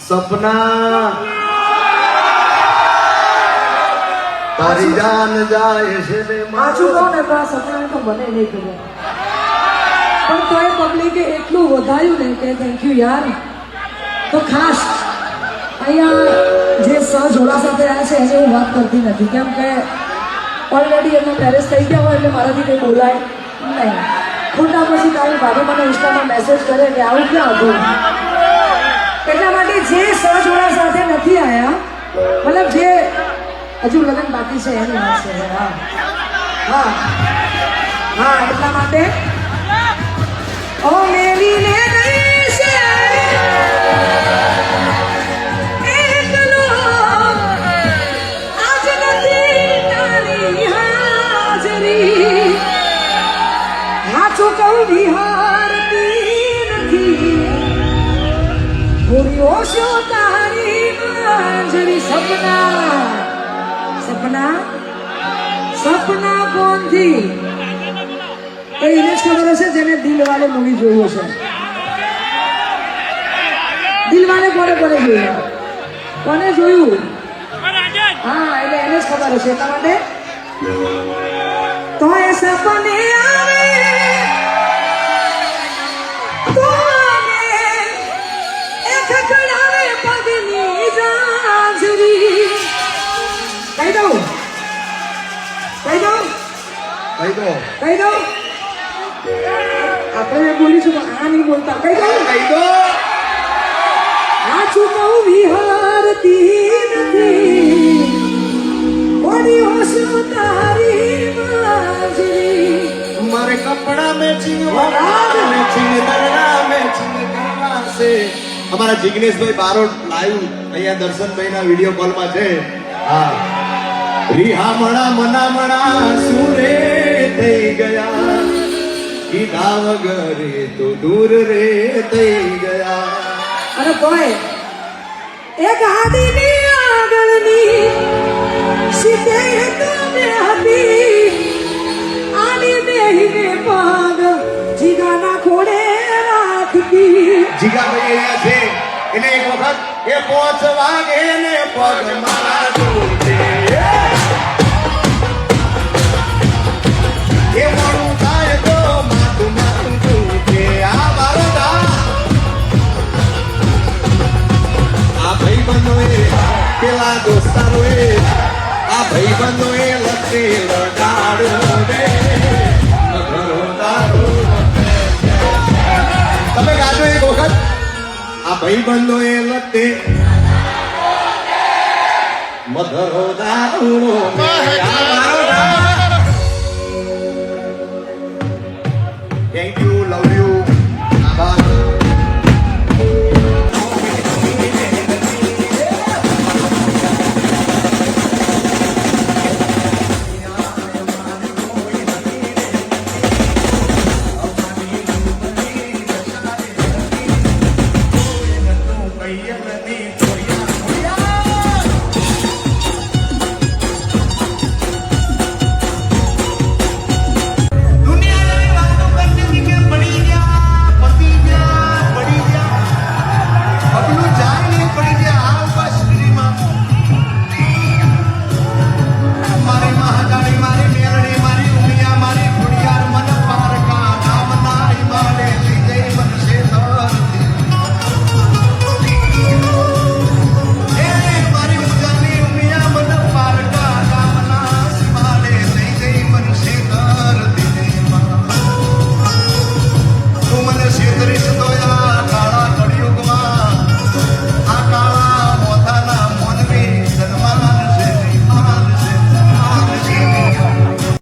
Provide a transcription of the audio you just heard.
सपना तारी जान जाए છે ને માછું કહું ને તો આ સપના તો મને નહીં ખબર પણ તો એ પબ્લિકે એટલું વધાર્યું ને કે થેન્ક યુ યાર તો ખાસ અહીંયા જે સહજોડા સાથે આવ્યા છે એની હું વાત કરતી નથી કેમ કે ઓલરેડી એમનો મેરેજ થઈ ગયા હોય એટલે મારાથી કંઈ બોલાય નહીં ખોટા પછી તારી ભાભી મને ઇન્સ્ટામાં મેસેજ કરે કે આવું ક્યાં હતું એટલા માટે જે સહજોડા સાથે નથી આવ્યા મતલબ જે હજુ લગ્ન બાકી છે એની વાત છે હા હા હા એટલા માટે ઓ મેરી ને ગઈ છે એકલો આજ નથી તારી હાજરી હાચું કહું વિહારતી નથી પૂરી ઓછો તારી હાજરી સપના सपना सपना कौन थी तो इन्हें खबर हશે જેને દિલ વાલે મૂવી જોયું છે દિલ વાલે કોને જોયું કોને જોયું હા એટલે એને જ ખબર હશે એટલા માટે તો એ સપને આવે તો એક કડાવે પગની જાજરી કહી દઉં આપણે બોલીશું આ નહીં બોલતા કહી દો આ ચૂકવું વિહારતી નથી ઓડી હોશ તારી માજરી મારે કપડા મેચિંગ મેચિંગ દરડા મેચિંગ કરવા છે અમારા જિગ્નેશભાઈ બારોટ લાઈવ અહીંયા દર્શનભાઈના વિડિયો કોલમાં છે હા રિહામણા મનામણા સુરે થઈ ગયા કીધા વગરે તો દૂર રે થઈ ગયા અરે કોઈ એક હાથીની આગળની સીતે તમે હતી આની બેહીને પગ જીગાના ખોડે રાખતી જીગાભાઈ અહીંયા છે એને એક વખત એ 5 વાગે ને પગ મારું છે એ મોડું થાય તો માથું મારું છે આ બારોડા આ ભાઈબંધોએ પેલા દોસ્તારોએ આ ભાઈબંધોએ લતે લડાડ્યો રે તમે ગાજો એક વખત આ ભાઈબંધોએ લતે મધરો દારૂ